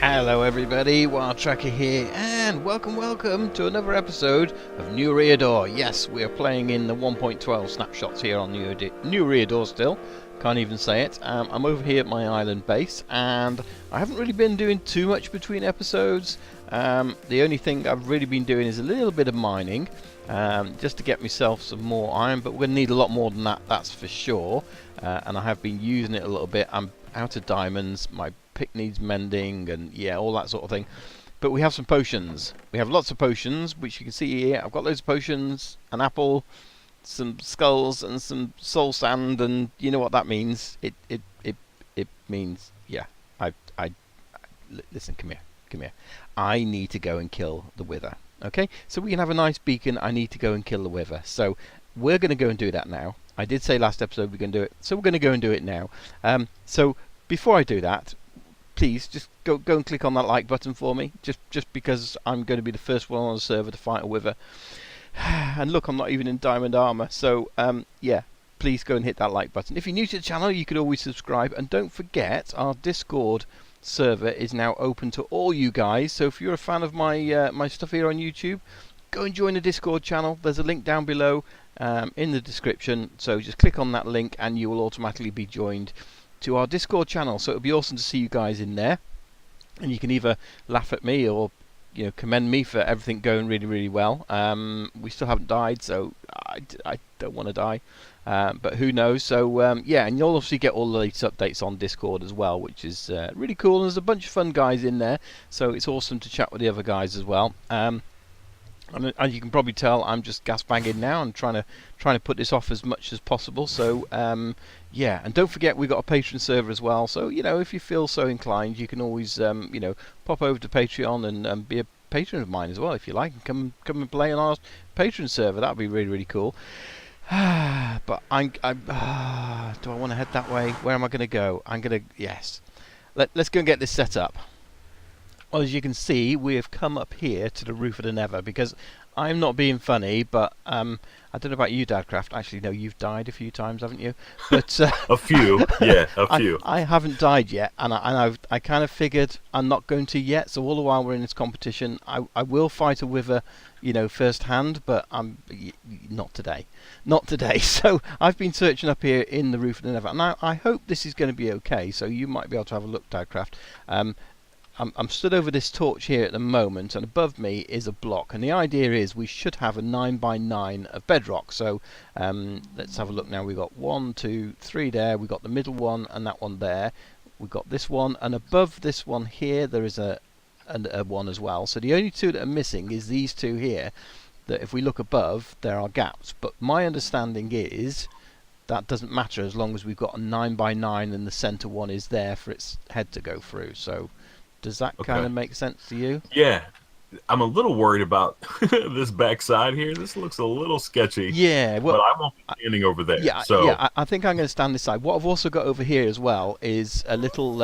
Hello everybody, Wild Tracker here, and welcome to another episode of New Eriador. Yes, we are playing in the 1.12 snapshots here on New Eriador still. Can't even say it. I'm over here at my island base, and I haven't really been doing too much between episodes. The only thing I've really been doing is a little bit of mining, just to get myself some more iron, but we're going to need a lot more than that, that's for sure. And I have been using it a little bit. I'm out of diamonds, my pick needs mending, and yeah, all that sort of thing. But we have some potions. We have lots of potions, which you can see here. I've got loads of potions, an apple, some skulls, and some soul sand, and you know what that means. It means, yeah. Listen, come here. I need to go and kill the wither. Okay, so we can have a nice beacon. I need to go and kill the wither. So we're going to go and do that now. I did say last episode we're going to do it, so we're going to go and do it now. So before I do that, please just go and click on that like button for me, just because I'm going to be the first one on the server to fight a wither. And look, I'm not even in diamond armor, so yeah, please go and hit that like button. If you're new to the channel, you could always subscribe, and don't forget our Discord server is now open to all you guys. So if you're a fan of my my stuff here on YouTube, go and join the Discord channel. There's a link down below in the description, so just click on that link and you will automatically be joined to our Discord channel. So it'll be awesome to see you guys in there, and you can either laugh at me or, you know, commend me for everything going really well. We still haven't died, so I don't want to die, but who knows. So yeah, and you'll obviously get all the latest updates on Discord as well, which is really cool. And there's a bunch of fun guys in there, so it's awesome to chat with the other guys as well. And as you can probably tell, I'm just gas banging now and trying to put this off as much as possible. So yeah, and don't forget we've got a Patreon server as well. So you know, if you feel so inclined, you can always you know, pop over to Patreon and be a patron of mine as well if you like, and come and play on our Patreon server. That'd be really cool. But do I want to head that way? Where am I going to go? Yes. Let's go and get this set up. Well, as you can see, we have come up here to the roof of the Nether, because I'm not being funny, but I don't know about you, Dadcraft. Actually, no, you've died a few times, haven't you? But a few, yeah, a few. I haven't died yet, and I kind of figured I'm not going to yet. So all the while we're in this competition, I will fight a wither, you know, first hand, but not today. Not today. So I've been searching up here in the roof of the Nether, and I hope this is going to be okay. So you might be able to have a look, Dadcraft. I'm stood over this torch here at the moment, and above me is a block, and the idea is we should have a 9x9 of bedrock. So let's have a look now. We've got 1, 2, 3 there, we've got the middle one and that one there, we've got this one, and above this one here there is a one as well. So the only two that are missing is these two here, that if we look above there are gaps, but my understanding is that doesn't matter as long as we've got a 9x9 and the center one is there for its head to go through. So does that kind of make sense to you? Yeah. I'm a little worried about this backside here. This looks a little sketchy. Yeah. Well, but I won't be standing over there. Yeah, so. yeah. I think I'm going to stand this side. What I've also got over here as well is a little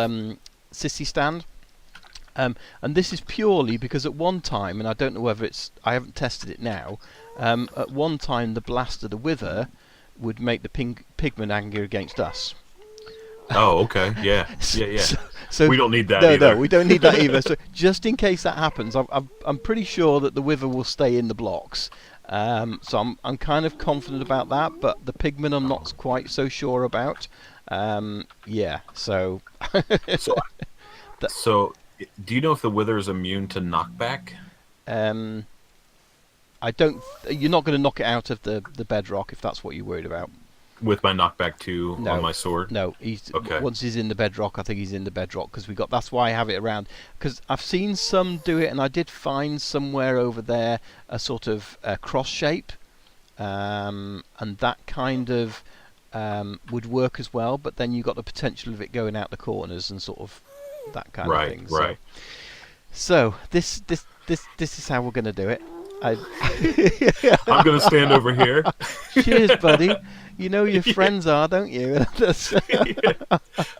sissy stand. And this is purely because at one time, and I don't know whether it's, I haven't tested it now, at one time the blast of the wither would make the pigmen angry against us. Oh, okay. Yeah. So we don't need that either. No, we don't need that either. So just in case that happens, I'm pretty sure that the wither will stay in the blocks. So I'm kind of confident about that, but the pigmen I'm not quite so sure about. Yeah. So. So, do you know if the wither is immune to knockback? I don't. You're not going to knock it out of the bedrock if that's what you're worried about. With my knockback 2 on my sword? No, once he's in the bedrock, I think he's in the bedrock, because that's why I have it around, because I've seen some do it, and I did find somewhere over there a sort of cross shape, and that kind of would work as well, but then you got the potential of it going out the corners and sort of that kind of thing. Right. So this is how we're going to do it. I'm going to stand over here. Cheers, buddy. You know your friends are, don't you? Yeah.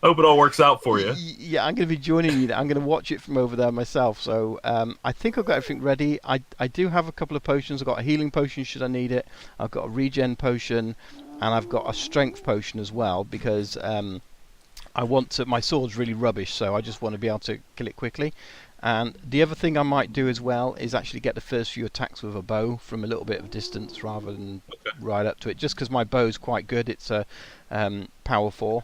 Hope it all works out for you. Yeah, I'm going to be joining you. I'm going to watch it from over there myself. So I think I've got everything ready. I do have a couple of potions. I've got a healing potion should I need it. I've got a regen potion, and I've got a strength potion as well, because I want to. My sword's really rubbish, so I just want to be able to kill it quickly. And the other thing I might do as well is actually get the first few attacks with a bow from a little bit of distance rather than Okay. right up to it. Just because my bow's quite good, it's a power 4.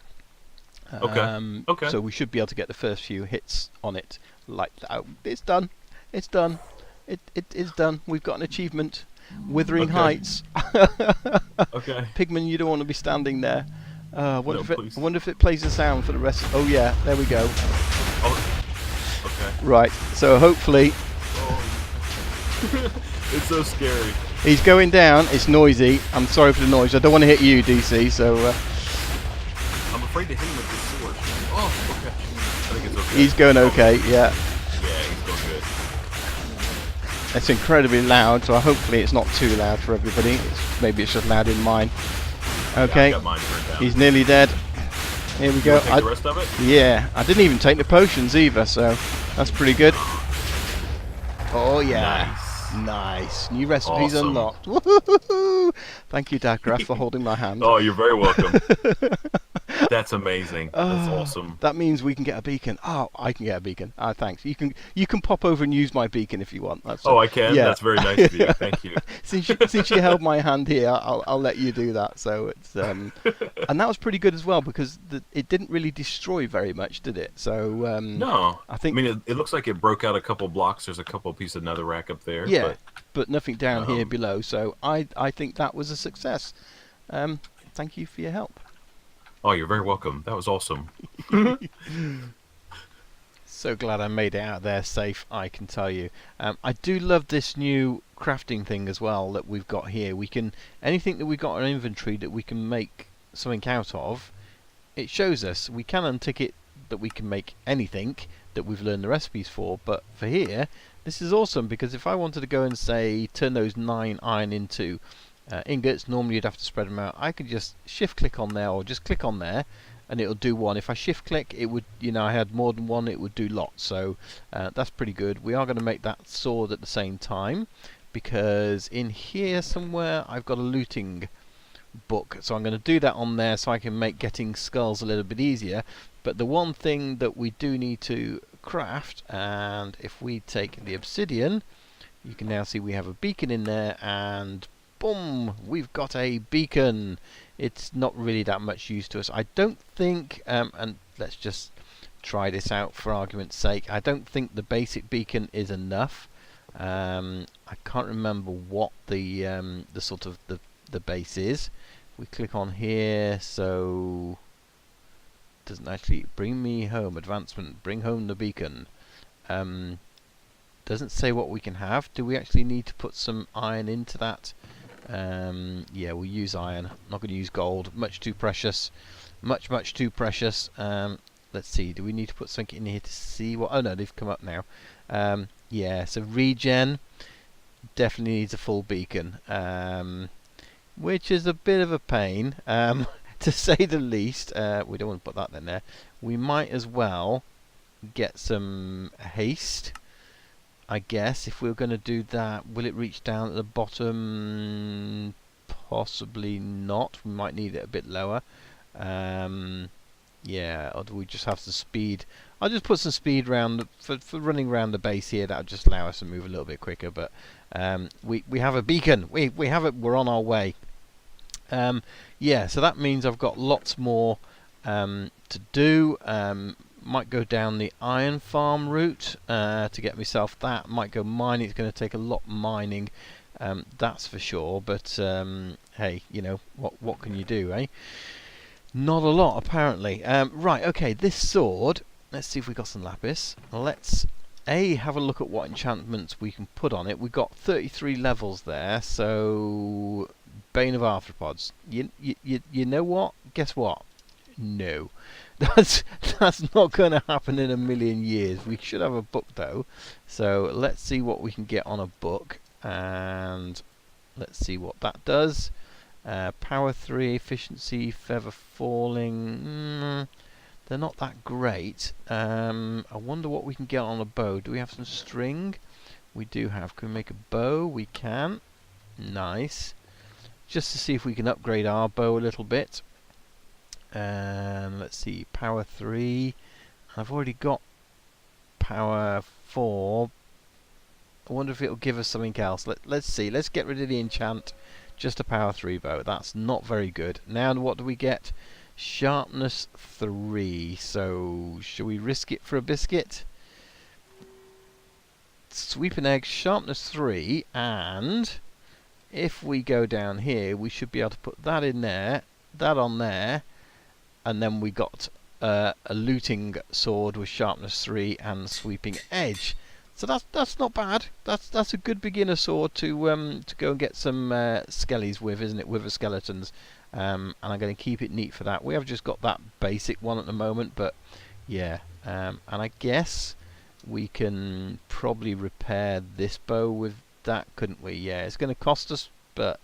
Okay. Okay. So we should be able to get the first few hits on it. Like that. Oh, it's done. It's done. It is done. We've got an achievement. Withering Okay. Heights. Okay. Pigman, you don't want to be standing there. I No, please. wonder if it plays the sound for the rest. Oh yeah, there we go. Oh, okay. Right. So hopefully Oh. It's so scary. he's going down. It's noisy. I'm sorry for the noise. I don't want to hit you, DC. So I'm afraid to hit him with this sword. Oh, okay. I think it's okay. he's going okay. Yeah. Yeah, he's going good. It's incredibly loud. So hopefully it's not too loud for everybody. Maybe it's just loud in mine. Okay. Yeah, I got mine turned down. He's nearly dead. Here we You go. wanna take the rest of it? Yeah, I didn't even take the potions either, so that's pretty good. Oh yeah, nice. New recipes Awesome. unlocked. Woohoo! Thank you, Dagrath, for holding my hand. Oh, you're very welcome. That's amazing. That's awesome. That means we can get a beacon. Oh, I can get a beacon. Ah, thanks. You can pop over and use my beacon if you want. That's Oh, I can? Yeah. That's very nice of you. Thank you. since you held my hand here, I'll let you do that. So it's and that was pretty good as well because it didn't really destroy very much, did it? So No. I think. I mean, it looks like it broke out a couple blocks. There's a couple pieces of netherrack up there. Yeah, but nothing down here Um, below. So I think that was a success. Thank you for your help. Oh, you're very welcome. That was awesome. So glad I made it out there safe, I can tell you. I do love this new crafting thing as well that we've got here. We can anything that we've got in our inventory that we can make something out of, it shows us. We can untick it that we can make anything that we've learned the recipes for, but for here, this is awesome because if I wanted to go and say turn those 9 iron into ingots, normally you'd have to spread them out. I could just shift click on there or just click on there and it'll do one. If I shift click, it would, I had more than one, it would do lots. So that's pretty good. We are going to make that sword at the same time because in here somewhere I've got a looting book, so I'm going to do that on there so I can make getting skulls a little bit easier. But the one thing that we do need to craft, and if we take the obsidian, you can now see we have a beacon in there, and boom, we've got a beacon. It's not really that much use to us, I don't think, and let's just try this out for argument's sake. I don't think the basic beacon is enough. I can't remember what the sort of the base is. We click on here, so it doesn't actually bring me home. Advancement, bring home the beacon. Doesn't say what we can have. Do we actually need to put some iron into that? Yeah, we'll use iron. I'm not going to use gold. Much too precious. Much too precious. Let's see. Do we need to put something in here to see what? Oh no, they've come up now. Yeah, so regen definitely needs a full beacon, which is a bit of a pain, to say the least. We don't want to put that in there. We might as well get some haste, I guess. If we were going to do that, will it reach down at the bottom? Possibly not. We might need it a bit lower. Yeah, or do we just have some speed? I'll just put some speed round for running around the base here. That'll just allow us to move a little bit quicker. But we have a beacon. We have it. We're on our way. Yeah, so that means I've got lots more to do. Might go down the iron farm route to get myself that. Might go mining. It's going to take a lot mining, that's for sure. But hey, what can you do, eh? Not a lot, apparently. Right, okay, this sword, let's see if we got some lapis. Let's have a look at what enchantments we can put on it. We've got 33 levels there, so Bane of Arthropods. You know what? Guess what? No. That's not going to happen in a million years. We should have a book, though. So let's see what we can get on a book, and let's see what that does. Power 3, efficiency, feather falling. They're not that great. I wonder what we can get on a bow. Do we have some string? We do have. Can we make a bow? We can. Nice. Just to see if we can upgrade our bow a little bit. And let's see, power 3. I've already got power 4. I wonder if it'll give us something else. Let's see. Let's get rid of the enchant. Just a power 3 bow. That's not very good. Now what do we get? Sharpness 3. So shall we risk it for a biscuit? Sweeping egg, sharpness 3, and if we go down here, we should be able to put that in there, that on there, and then we got a looting sword with sharpness 3 and sweeping edge. So that's not bad. That's a good beginner sword to go and get some skellies with, isn't it? Wither skeletons, and I'm going to keep it neat for that. We have just got that basic one at the moment, but yeah, and I guess we can probably repair this bow with that, couldn't we? Yeah, it's going to cost us, but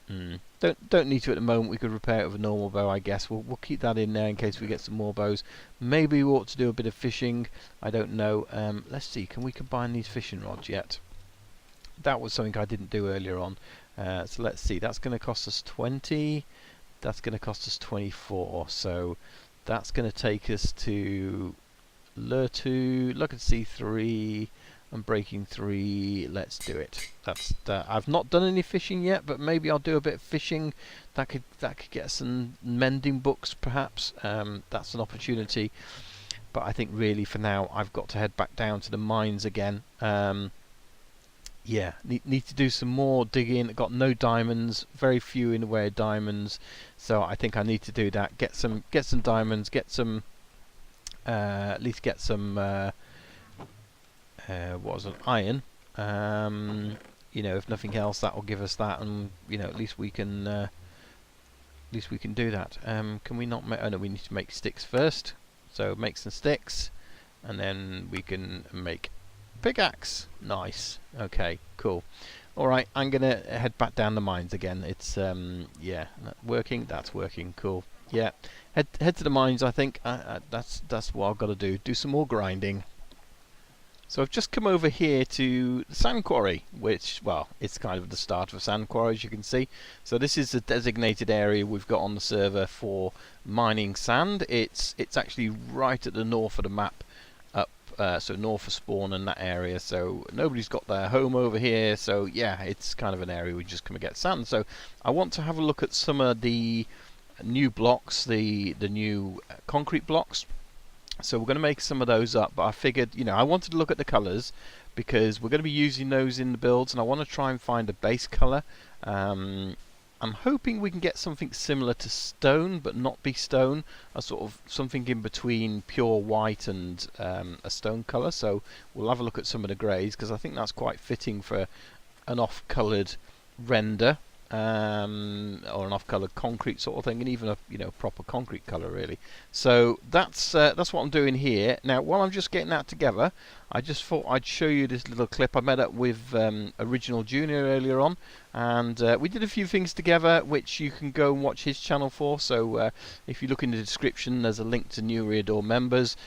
don't need to at the moment. We could repair it with a normal bow, I guess. We'll keep that in there in case we get some more bows. Maybe we ought to do a bit of fishing. I don't know. Let's see. Can we combine these fishing rods yet? That was something I didn't do earlier on. So let's see. That's going to cost us 20. That's going to cost us 24. So that's going to take us to Lure 2, look at C3, and breaking 3. Let's do it. That's I've not done any fishing yet, but maybe I'll do a bit of fishing. That could get some mending books, perhaps. That's an opportunity. But I think really for now, I've got to head back down to the mines again. Yeah, need to do some more digging. Got no diamonds, very few in the way of diamonds. So I think I need to do that. Get some diamonds. Get some. At least get some what was it, iron. You know, if nothing else, that will give us that, and you know, at least we can do that. Can we not make? Oh no, we need to make sticks first. So make some sticks, and then we can make pickaxe. Nice. Okay, cool. All right, I'm gonna head back down the mines again. It's yeah, working. That's working. Cool. Yeah, head to the mines. I think that's what I've got to do. Do some more grinding. So I've just come over here to the sand quarry, which, well, it's kind of the start of a sand quarry, as you can see. So this is the designated area we've got on the server for mining sand. It's actually right at the north of the map, up so north of spawn and that area. So nobody's got their home over here. So yeah, it's kind of an area we just come and get sand. So I want to have a look at some of the new blocks, the new concrete blocks. So we're going to make some of those up, but I figured, you know, I wanted to look at the colours because we're going to be using those in the builds, and I want to try and find a base colour. I'm hoping we can get something similar to stone, but not be stone, a sort of something in between pure white and a stone colour. So we'll have a look at some of the greys, because I think that's quite fitting for an off-coloured render. Or an off-coloured concrete sort of thing, and even a proper concrete colour really. So that's what I'm doing here. Now while I'm just getting that together, I just thought I'd show you this little clip. I met up with Original Junior earlier on, and we did a few things together which you can go and watch his channel for. So if you look in the description, there's a link to new Eriador members.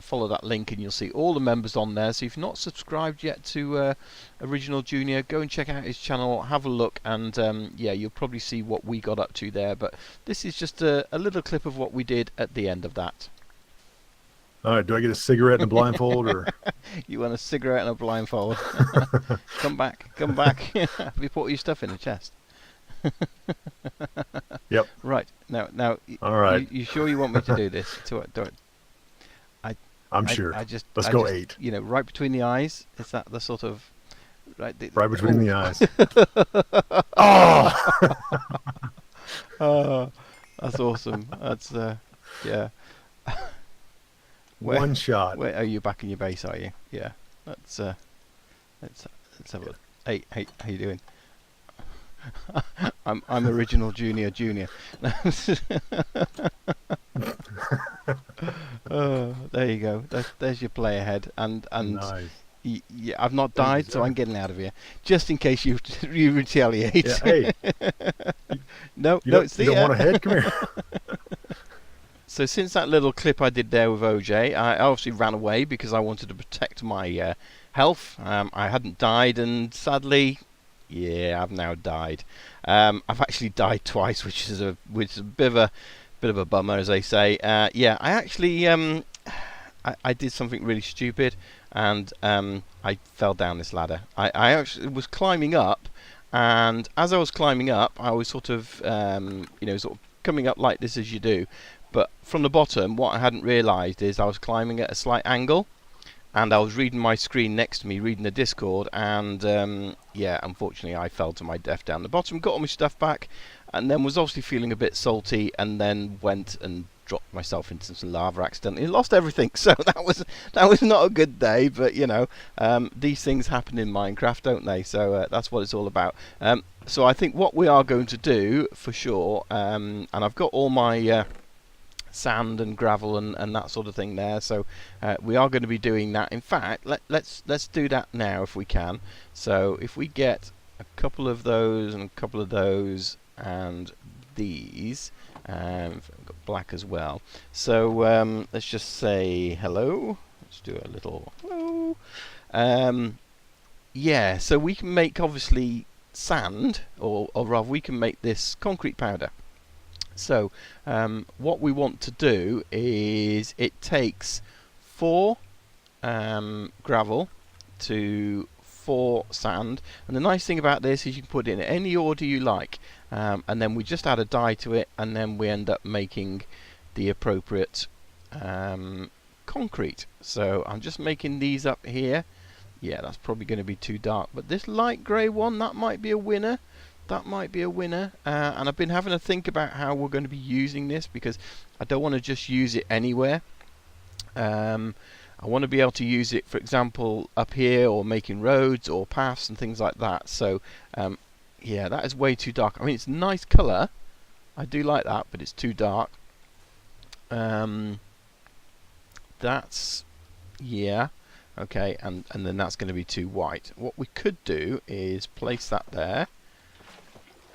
Follow that link and you'll see all the members on there. So if you're not subscribed yet to Original Junior, go and check out his channel, have a look, and yeah, you'll probably see what we got up to there. But this is just a little clip of what we did at the end of that. All right, do I get a cigarette and a blindfold, or you want a cigarette and a blindfold? Come back. Have you put your stuff in the chest? Yep. Right, now all right. You sure you want me to do this? I'm sure. Let's go 8. You know, right between the eyes. Is that the sort of right between the eyes? Oh! Oh, that's awesome. That's yeah. One shot. Where are you back in your base? Are you? Yeah. Let's have a look. Hey, how you doing? I'm Original Junior. Oh, there you go. There's your player head, and nice. Yeah, I've not died, so I'm getting out of here, just in case you retaliate. Yeah, hey. No, it's the. You don't want a head? Come here. So since that little clip I did there with OJ, I obviously ran away because I wanted to protect my health. I hadn't died, and sadly, yeah, I've now died. I've actually died twice, which is a bit bit of a bummer, as they say. Yeah, I actually I did something really stupid, and I fell down this ladder. I actually was climbing up, and as I was climbing up, I was sort of sort of coming up like this as you do. But from the bottom, what I hadn't realised is I was climbing at a slight angle, and I was reading my screen next to me, reading the Discord, and yeah, unfortunately I fell to my death down the bottom, got all my stuff back, and then was obviously feeling a bit salty, and then went and dropped myself into some lava accidentally, lost everything. So that was not a good day, but these things happen in Minecraft, don't they? So that's what it's all about. So I think what we are going to do for sure, and I've got all my sand and gravel and that sort of thing there, so we are going to be doing that. In fact, let's do that now if we can. So if we get a couple of those and a couple of those and these, I've got black as well, so let's just say hello. Let's do a little hello. Yeah, so we can make obviously sand, or rather we can make this concrete powder. So what we want to do is, it takes 4 gravel to 4 sand, and the nice thing about this is you can put it in any order you like, and then we just add a dye to it, and then we end up making the appropriate concrete. So I'm just making these up here. Yeah, that's probably going to be too dark, but this light grey one, that might be a winner. That might be a winner, and I've been having to think about how we're going to be using this, because I don't want to just use it anywhere. I want to be able to use it, for example, up here, or making roads or paths and things like that. So yeah, that is way too dark. I mean, it's a nice colour, I do like that, but it's too dark. That's, yeah, okay, and then that's going to be too white. What we could do is place that there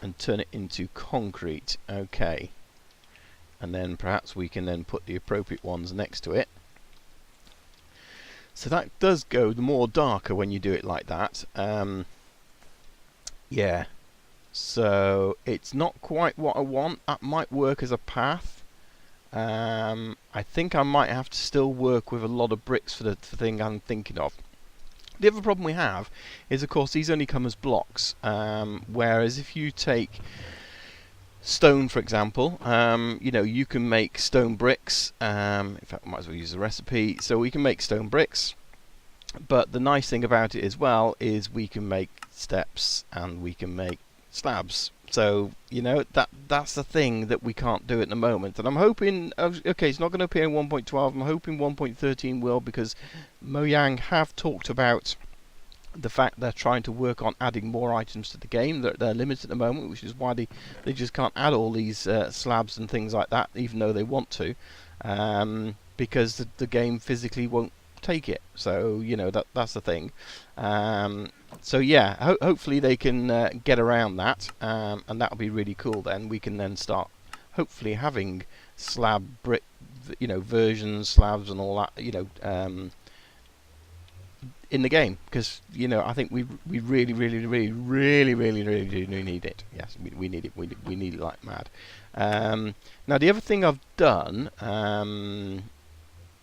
and turn it into concrete. Okay, and then perhaps we can then put the appropriate ones next to it. So that does go more darker when you do it like that. Yeah, so it's not quite what I want. That might work as a path. I think I might have to still work with a lot of bricks for the thing I'm thinking of. The other problem we have is, of course, these only come as blocks, whereas if you take stone, for example, you can make stone bricks. In fact, I might as well use the recipe. So we can make stone bricks, but the nice thing about it as well is we can make steps and we can make slabs. So that's the thing that we can't do at the moment, and I'm hoping, okay, it's not going to appear in 1.12. I'm hoping 1.13 will, because Mojang have talked about the fact they're trying to work on adding more items to the game. They're limited at the moment, which is why they just can't add all these slabs and things like that, even though they want to, because the game physically won't take it. So that's the thing. So yeah, hopefully they can get around that, and that'll be really cool. Then we can then start hopefully having slab brick, versions, slabs and all that, in the game, because I think we really do need it. Yes, we need it. We need it like mad. Now the other thing I've done,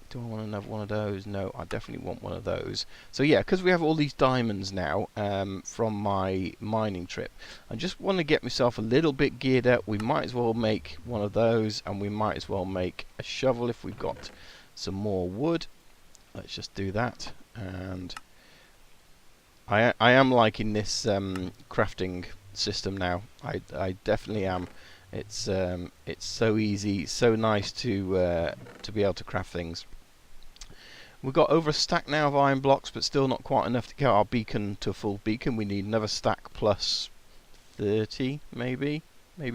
do I want another one of those? No, I definitely want one of those. So yeah, because we have all these diamonds now from my mining trip, I just want to get myself a little bit geared up. We might as well make one of those, and we might as well make a shovel if we've got some more wood. Let's just do that. And I am liking this crafting system now. I definitely am. It's so easy, so nice to be able to craft things. We've got over a stack now of iron blocks, but still not quite enough to get our beacon to a full beacon. We need another stack plus 30, maybe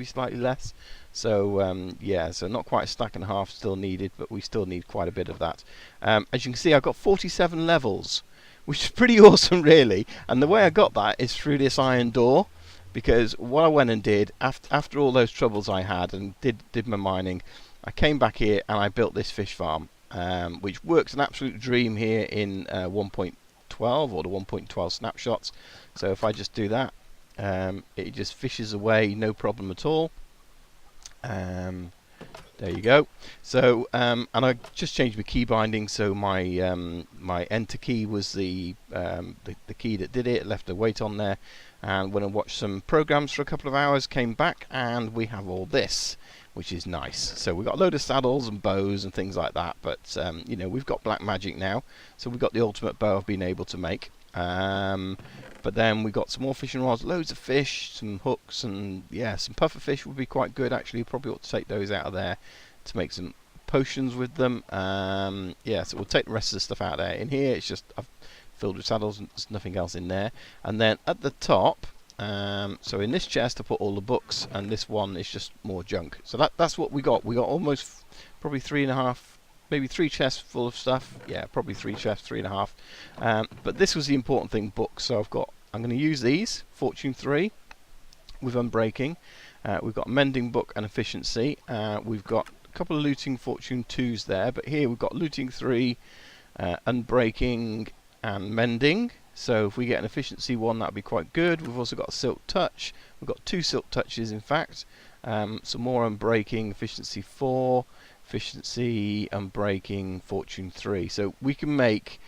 slightly less. So yeah, so not quite a stack and a half still needed, but we still need quite a bit of that. As you can see, I've got 47 levels, which is pretty awesome, really. And the way I got that is through this iron door, because what I went and did after all those troubles I had and did my mining, I came back here and I built this fish farm, which works an absolute dream here in 1.12 or the 1.12 snapshots. So if I just do that, it just fishes away, no problem at all. There you go. So, and I just changed my key binding, so my my enter key was the key that did it. Left a weight on there, and went and watched some programs for a couple of hours. Came back, and we have all this, which is nice. So we've got a load of saddles and bows and things like that. But you know, we've got black magic now, so we've got the ultimate bow I've been able to make. But then we got some more fishing rods, loads of fish, some hooks, and yeah, some puffer fish would be quite good actually. Probably ought to take those out of there to make some potions with them. Yeah, so we'll take the rest of the stuff out there. In here, it's just I've filled with saddles and there's nothing else in there. And then at the top, so in this chest I put all the books, and this one is just more junk. So that's what we got. We got almost probably 3.5. Maybe 3 chests full of stuff. Yeah, probably 3 chests, 3.5. But this was the important thing, books. So I'm going to use these, Fortune 3 with Unbreaking. We've got a Mending book and Efficiency. We've got a couple of Looting Fortune 2s there. But here we've got Looting 3, Unbreaking and Mending. So if we get an Efficiency one, that'd be quite good. We've also got a Silk Touch. We've got 2 Silk Touches, in fact. Some more Unbreaking, Efficiency 4. Efficiency, Unbreaking, Fortune 3. So we can make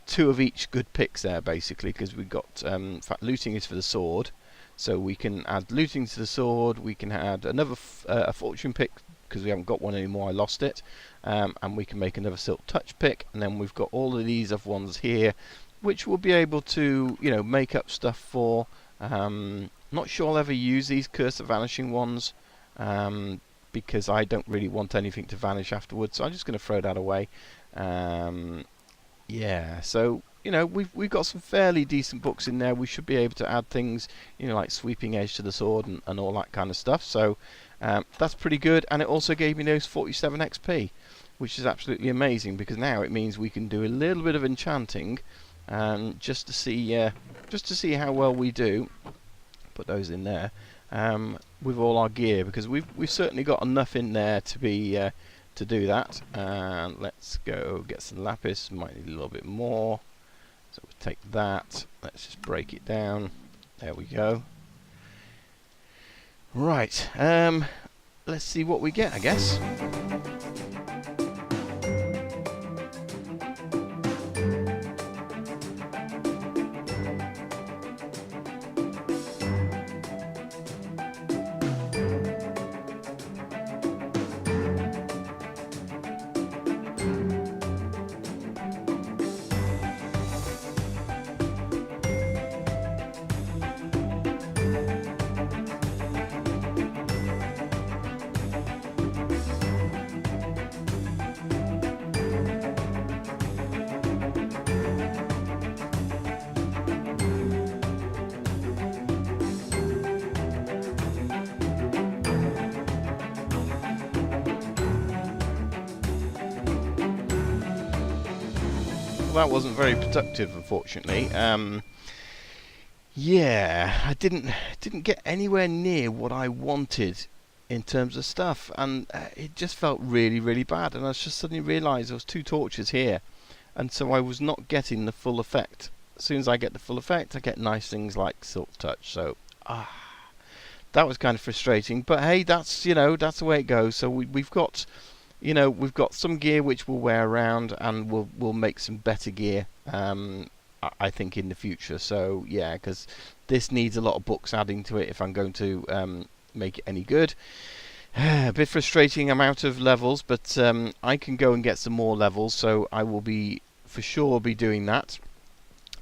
2 of each good picks there, basically, because we've got, in fact, Looting is for the sword. So we can add Looting to the sword. We can add another a Fortune pick, because we haven't got one anymore, I lost it. And we can make another Silk Touch pick. And then we've got all of these other ones here, which we'll be able to, you know, make up stuff for. Not sure I'll ever use these Curse of Vanishing ones. Because I don't really want anything to vanish afterwards, so I'm just going to throw that away. Yeah, so you know, we've got some fairly decent books in there. We should be able to add things, you know, like Sweeping Edge to the sword and all that kind of stuff. So that's pretty good, and it also gave me those 47 XP, which is absolutely amazing, because now it means we can do a little bit of enchanting, just to see how well we do. Put those in there. With all our gear, because we've certainly got enough in there to be to do that. And let's go get some lapis. Might need a little bit more, so we'll take that. Let's just break it down. There we go. Right, let's see what we get, I guess. Well, that wasn't very productive, unfortunately. Yeah, I didn't get anywhere near what I wanted in terms of stuff, and it just felt really, really bad. And I just suddenly realised there was 2 torches here, and so I was not getting the full effect. As soon as I get the full effect, I get nice things like Silk Touch. So that was kind of frustrating. But hey, that's, you know, that's the way it goes. So we've got, you know, we've got some gear which we'll wear around, and we'll make some better gear, I think, in the future. So yeah, because this needs a lot of books adding to it if I'm going to make it any good. A bit frustrating, I'm out of levels, but I can go and get some more levels, so I will be for sure be doing that.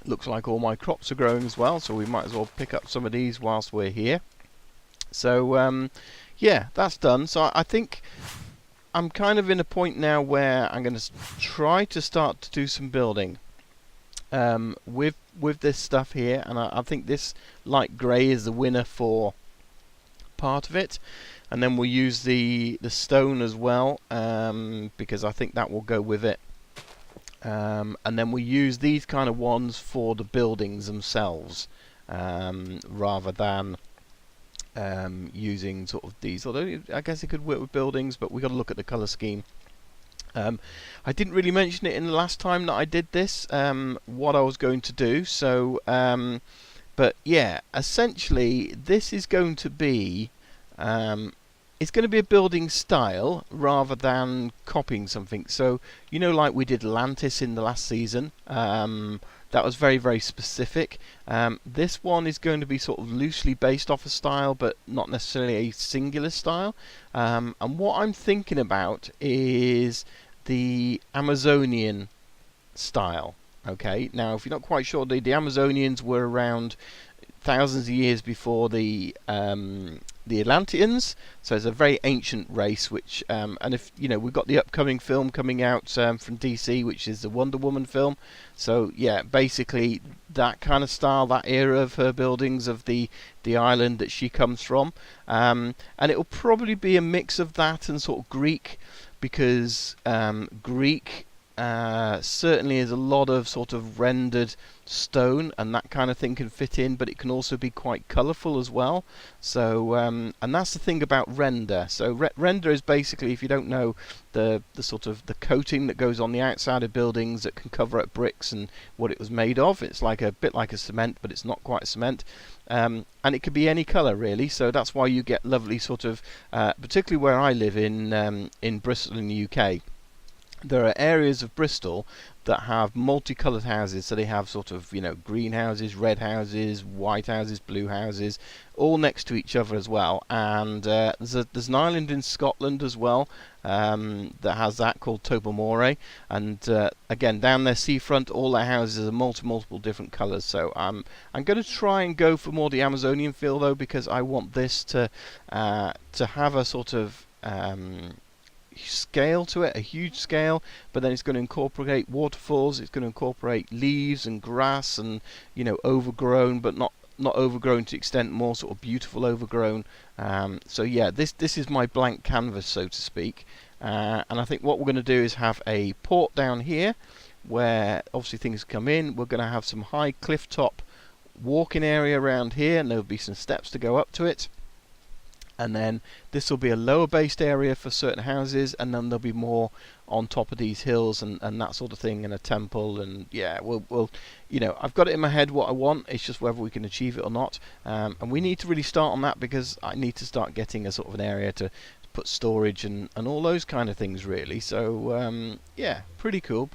Looks like all my crops are growing as well, so we might as well pick up some of these whilst we're here. So yeah, that's done. So I think I'm kind of in a point now where I'm going to try to start to do some building with this stuff here, and I think this light grey is the winner for part of it, and then we'll use the stone as well, because I think that will go with it, and then we'll use these kind of ones for the buildings themselves, rather than using sort of these, although I guess it could work with buildings, but we've got to look at the colour scheme. I didn't really mention it in the last time that I did this, what I was going to do, so but yeah, essentially this is going to be it's going to be a building style rather than copying something. So, you know, like we did Atlantis in the last season, that was very, very specific. This one is going to be sort of loosely based off a style, but not necessarily a singular style. And what I'm thinking about is the Amazonian style. Okay, now if you're not quite sure, the Amazonians were around thousands of years before the Atlanteans, so it's a very ancient race. Which and if you know, we've got the upcoming film coming out from DC, which is the Wonder Woman film. So yeah, basically that kind of style, that era of her buildings, of the island that she comes from, and it'll probably be a mix of that and sort of Greek, because Greek certainly is a lot of sort of rendered stone, and that kind of thing can fit in, but it can also be quite colourful as well. So and that's the thing about render. So render is basically, if you don't know, the sort of the coating that goes on the outside of buildings that can cover up bricks and what it was made of. It's like a bit like a cement, but it's not quite cement. And it could be any colour really, so that's why you get lovely sort of, particularly where I live in Bristol in the UK. There are areas of Bristol that have multicoloured houses, so they have sort of, you know, green houses, red houses, white houses, blue houses, all next to each other as well. And there's an island in Scotland as well that has that, called Tobermory. And again, down their seafront, all their houses are multiple different colours. So I'm going to try and go for more the Amazonian feel though, because I want this to have a sort of scale to it, a huge scale, but then it's going to incorporate waterfalls, it's going to incorporate leaves and grass and, you know, overgrown, but not overgrown to the extent, more sort of beautiful overgrown. So yeah, this is my blank canvas, so to speak. And I think what we're going to do is have a port down here where obviously things come in. We're going to have some high cliff top walking area around here, and there'll be some steps to go up to it. And then this will be a lower based area for certain houses, and then there'll be more on top of these hills and that sort of thing, and a temple. And yeah, we'll you know, I've got it in my head what I want. It's just whether we can achieve it or not. And we need to really start on that, because I need to start getting a sort of an area to put storage and all those kind of things really. So yeah, pretty cool.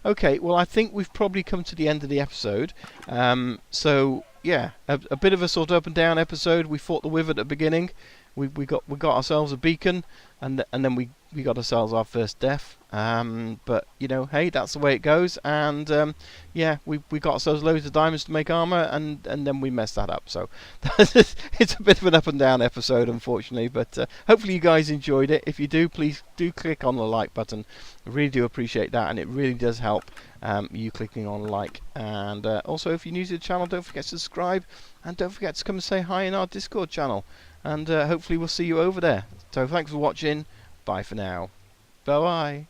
Okay, well I think we've probably come to the end of the episode. So yeah, a bit of a sort of up and down episode. We fought the Wither at the beginning. We got ourselves a beacon, and then we got ourselves our first death. But you know, hey, that's the way it goes. And yeah, we got ourselves loads of diamonds to make armor, and then we messed that up. So it's a bit of an up and down episode, unfortunately. But hopefully you guys enjoyed it. If you do, please do click on the like button. I really do appreciate that, and it really does help you clicking on like. And also, if you're new to the channel, don't forget to subscribe, and don't forget to come and say hi in our Discord channel. And hopefully we'll see you over there. So thanks for watching. Bye for now. Bye bye.